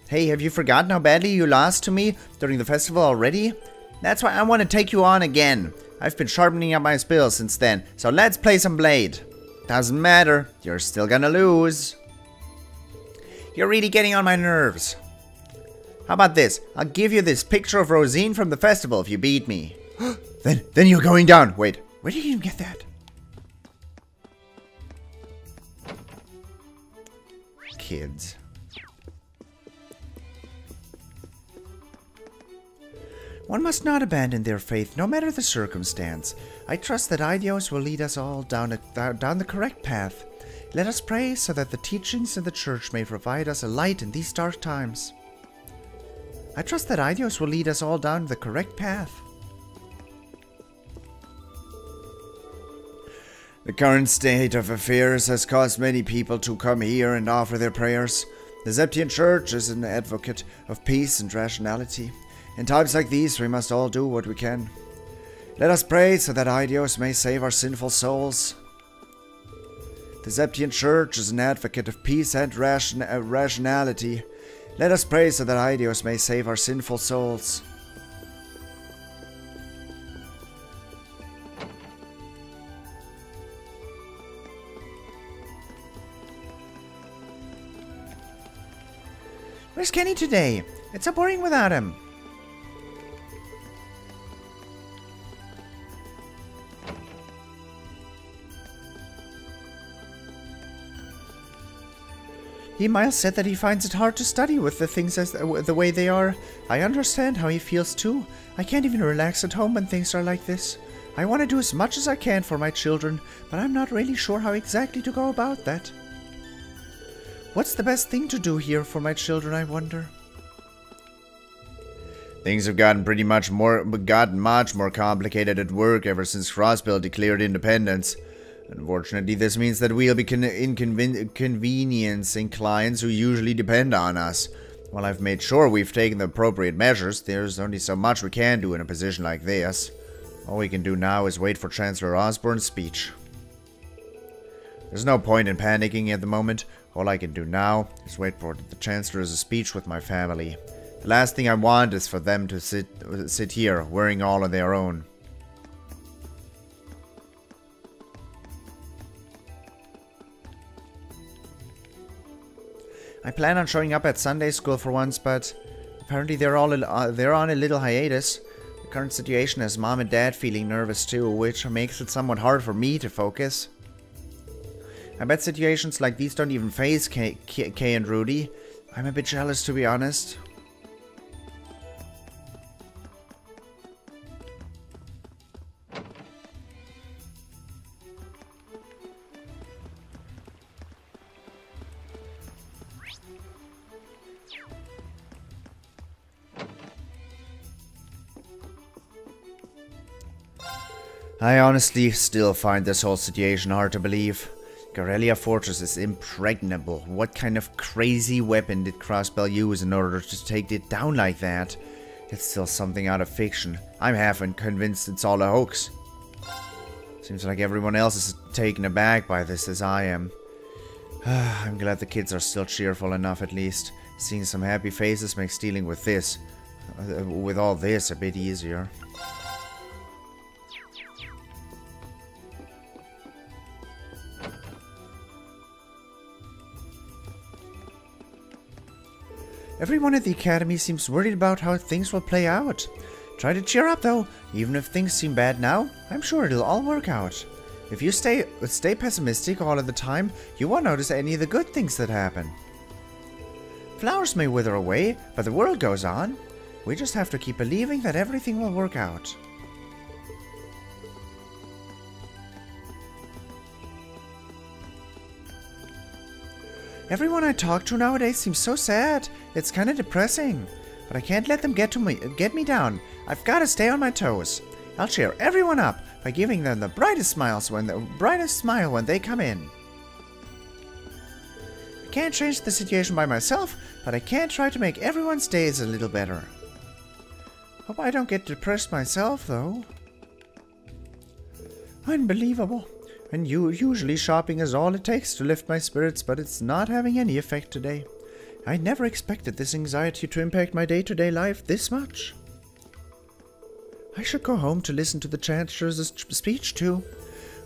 Hey, have you forgotten how badly you lost to me during the festival already? That's why I want to take you on again. I've been sharpening up my skills since then, so let's play some Blade. Doesn't matter, you're still gonna lose. You're really getting on my nerves. How about this? I'll give you this picture of Rosine from the festival if you beat me. Then you're going down. Wait, where did you even get that? Kids. One must not abandon their faith, no matter the circumstance. I trust that Eidos will lead us all down the correct path. Let us pray so that the teachings of the Church may provide us a light in these dark times. I trust that Eidos will lead us all down the correct path. The current state of affairs has caused many people to come here and offer their prayers. The Zeptian Church is an advocate of peace and rationality. In times like these, we must all do what we can. Let us pray so that Eidos may save our sinful souls. The Zeptian Church is an advocate of peace and rationality. Let us pray so that Eidos may save our sinful souls. Where's Kenny today? It's so boring without him. Miles said that he finds it hard to study with the things as the way they are. I understand how he feels too. I can't even relax at home when things are like this. I want to do as much as I can for my children, but I'm not really sure how exactly to go about that. What's the best thing to do here for my children, I wonder? Things have gotten much more complicated at work ever since Crossbell declared independence. Unfortunately, this means that we'll be inconveniencing clients who usually depend on us. While I've made sure we've taken the appropriate measures, there's only so much we can do in a position like this. All we can do now is wait for Chancellor Osbourne's speech. There's no point in panicking at the moment. All I can do now is wait for the Chancellor's speech with my family. The last thing I want is for them to sit here, worrying all on their own. I plan on showing up at Sunday school for once, but apparently they're on a little hiatus. The current situation has Mom and Dad feeling nervous too, which makes it somewhat hard for me to focus. I bet situations like these don't even faze Kay and Rudy. I'm a bit jealous, to be honest. I honestly still find this whole situation hard to believe. Garrelia Fortress is impregnable. What kind of crazy weapon did Crossbell use in order to take it down like that? It's still something out of fiction. I'm half convinced it's all a hoax. Seems like everyone else is taken aback by this as I am. I'm glad the kids are still cheerful enough at least. Seeing some happy faces makes dealing with all this a bit easier. Everyone at the academy seems worried about how things will play out. Try to cheer up though. Even if things seem bad now, I'm sure it'll all work out. If you stay pessimistic all of the time, you won't notice any of the good things that happen. Flowers may wither away, but the world goes on. We just have to keep believing that everything will work out. Everyone I talk to nowadays seems so sad. It's kind of depressing. But I can't let them get me down. I've got to stay on my toes. I'll cheer everyone up by giving them the brightest smile when they come in. I can't change the situation by myself, but I can try to make everyone's days a little better. Hope I don't get depressed myself, though. Unbelievable. And usually shopping is all it takes to lift my spirits, but it's not having any effect today. I never expected this anxiety to impact my day-to-day life this much. I should go home to listen to the Chancellor's speech too.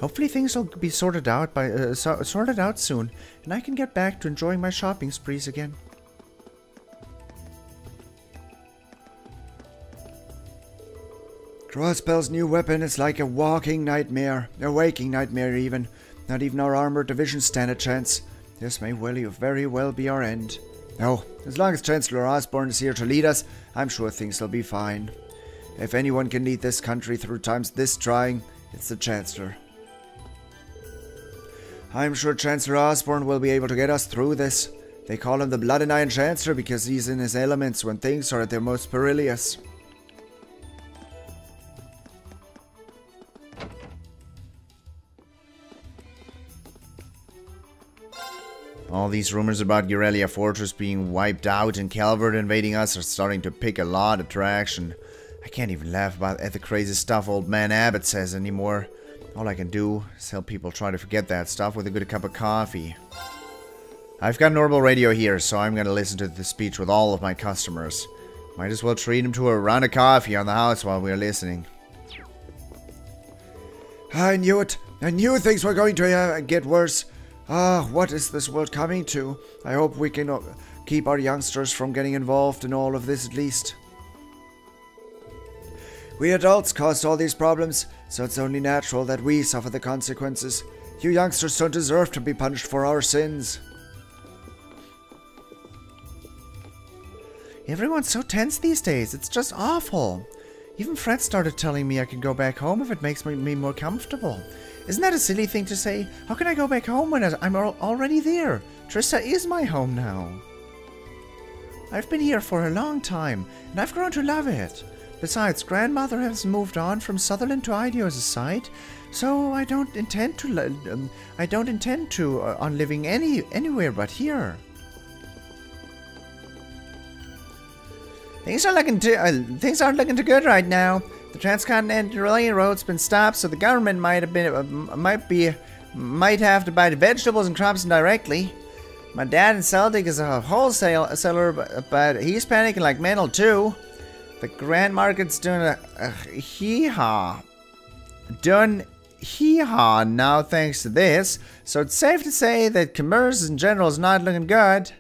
Hopefully things will be sorted out soon, and I can get back to enjoying my shopping sprees again. Crossbell's new weapon is like a walking nightmare. A waking nightmare even. Not even our armored division stand a chance. This may very well be our end. No, as long as Chancellor Osbourne is here to lead us, I'm sure things will be fine. If anyone can lead this country through times this trying, it's the Chancellor. I'm sure Chancellor Osbourne will be able to get us through this. They call him the Blood and Iron Chancellor because he's in his elements when things are at their most perilous. All these rumors about Aurelia Fortress being wiped out and Calvert invading us are starting to pick a lot of traction. I can't even laugh at the crazy stuff old man Abbott says anymore. All I can do is help people try to forget that stuff with a good cup of coffee. I've got an orbital radio here, so I'm going to listen to the speech with all of my customers. Might as well treat them to a round of coffee on the house while we're listening. I knew it. I knew things were going to get worse. What is this world coming to? I hope we can keep our youngsters from getting involved in all of this at least. We adults caused all these problems, so it's only natural that we suffer the consequences. You youngsters don't deserve to be punished for our sins. Everyone's so tense these days, it's just awful. Even Fred started telling me I could go back home if it makes me more comfortable. Isn't that a silly thing to say? How can I go back home when I'm already there? Trista is my home now. I've been here for a long time, and I've grown to love it. Besides, Grandmother has moved on from Sutherland to Ideo's side, so I don't intend to on living anywhere but here. Things aren't looking too good right now. The transcontinental railroad's been stopped, so the government might have to buy the vegetables and crops indirectly. My dad in Celtic is a wholesaler, but he's panicking like mental too. The grand market's doing a hee-haw. Done hee-haw now thanks to this, so it's safe to say that commerce in general is not looking good.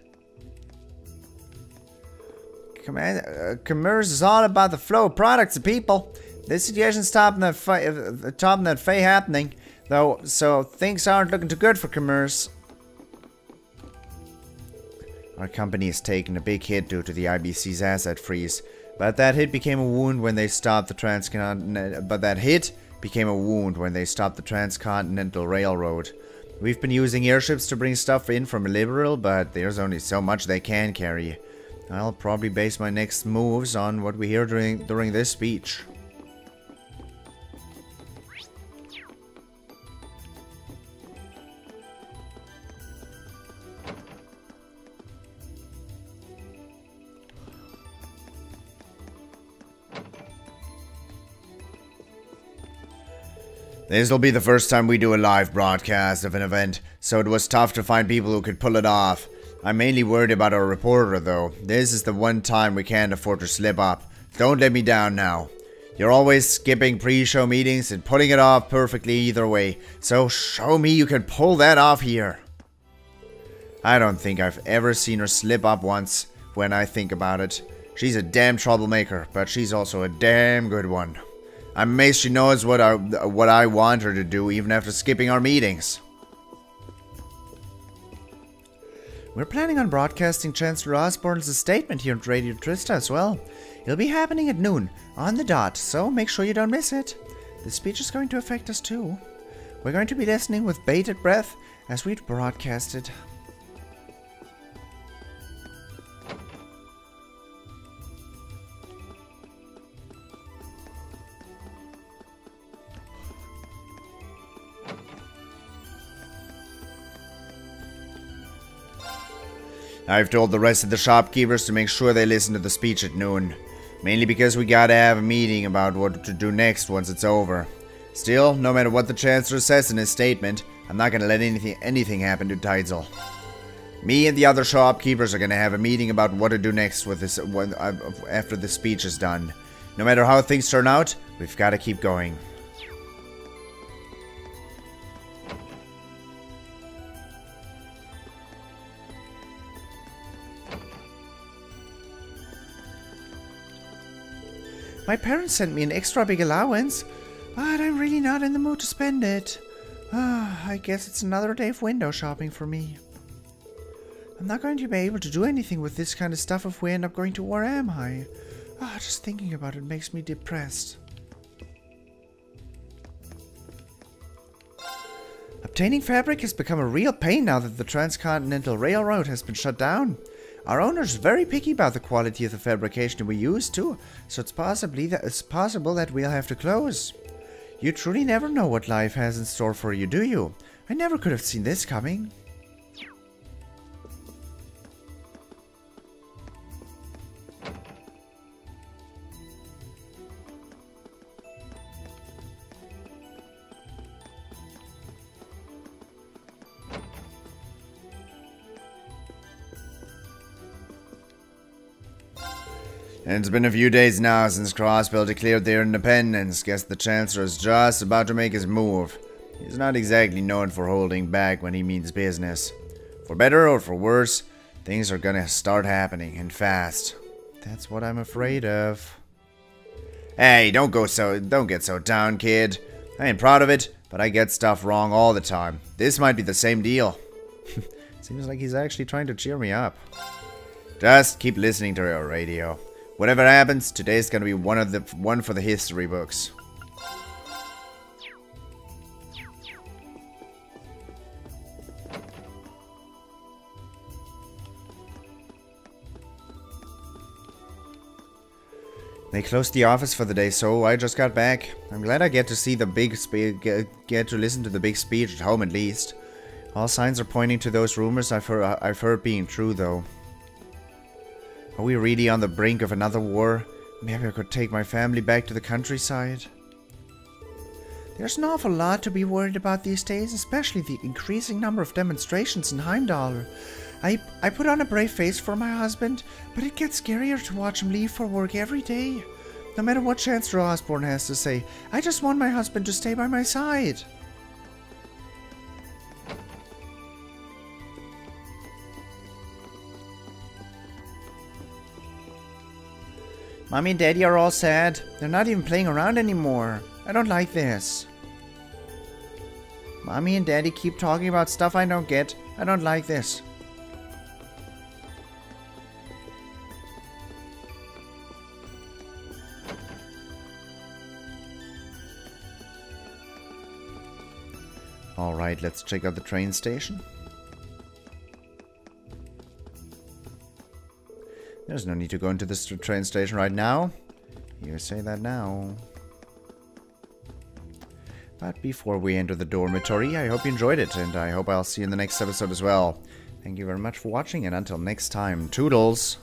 Commerce is all about the flow of products to people. This situation's topping that fay happening, though, so things aren't looking too good for commerce. Our company has taken a big hit due to the IBC's asset freeze, but that hit became a wound when they stopped the transcontinental railroad. We've been using airships to bring stuff in from Liberl, but there's only so much they can carry. I'll probably base my next moves on what we hear during this speech. This'll be the first time we do a live broadcast of an event, so it was tough to find people who could pull it off. I'm mainly worried about our reporter though. This is the one time we can't afford to slip up. Don't let me down now. You're always skipping pre-show meetings and putting it off perfectly either way, so show me you can pull that off here. I don't think I've ever seen her slip up once when I think about it. She's a damn troublemaker, but she's also a damn good one. I'm amazed she knows what I want her to do even after skipping our meetings. We're planning on broadcasting Chancellor Osbourne's statement here at Radio Trista as well. It'll be happening at noon, on the dot, so make sure you don't miss it. The speech is going to affect us too. We're going to be listening with bated breath as we broadcast it. I've told the rest of the shopkeepers to make sure they listen to the speech at noon. Mainly because we gotta have a meeting about what to do next once it's over. Still, no matter what the Chancellor says in his statement, I'm not gonna let anything happen to Teitzel. Me and the other shopkeepers are gonna have a meeting about what to do next with this after the speech is done. No matter how things turn out, we've gotta keep going. My parents sent me an extra big allowance, but I'm really not in the mood to spend it. I guess it's another day of window shopping for me. I'm not going to be able to do anything with this kind of stuff if we end up going to war, am I? Just thinking about it makes me depressed. Obtaining fabric has become a real pain now that the Transcontinental Railroad has been shut down. Our owner's very picky about the quality of the fabrication we use too, so it's possible that we'll have to close. You truly never know what life has in store for you, do you? I never could have seen this coming. And it's been a few days now since Crossbell declared their independence. Guess the Chancellor is just about to make his move. He's not exactly known for holding back when he means business. For better or for worse, things are gonna start happening, and fast. That's what I'm afraid of. Hey, don't get so down, kid. I ain't proud of it, but I get stuff wrong all the time. This might be the same deal. Seems like he's actually trying to cheer me up. Just keep listening to your radio. Whatever happens, today's gonna be one for the history books. They closed the office for the day, so I just got back. I'm glad I get to see the big get to listen to the big speech at home at least. All signs are pointing to those rumors I've heard being true, though. Are we really on the brink of another war? Maybe I could take my family back to the countryside. There's an awful lot to be worried about these days, especially the increasing number of demonstrations in Heimdall. I put on a brave face for my husband, but it gets scarier to watch him leave for work every day. No matter what Chancellor Osbourne has to say, I just want my husband to stay by my side. Mommy and Daddy are all sad. They're not even playing around anymore. I don't like this. Mommy and Daddy keep talking about stuff I don't get. I don't like this. Alright, let's check out the train station. There's no need to go into this train station right now. You say that now. But before we enter the dormitory, I hope you enjoyed it, and I hope I'll see you in the next episode as well. Thank you very much for watching, and until next time, toodles!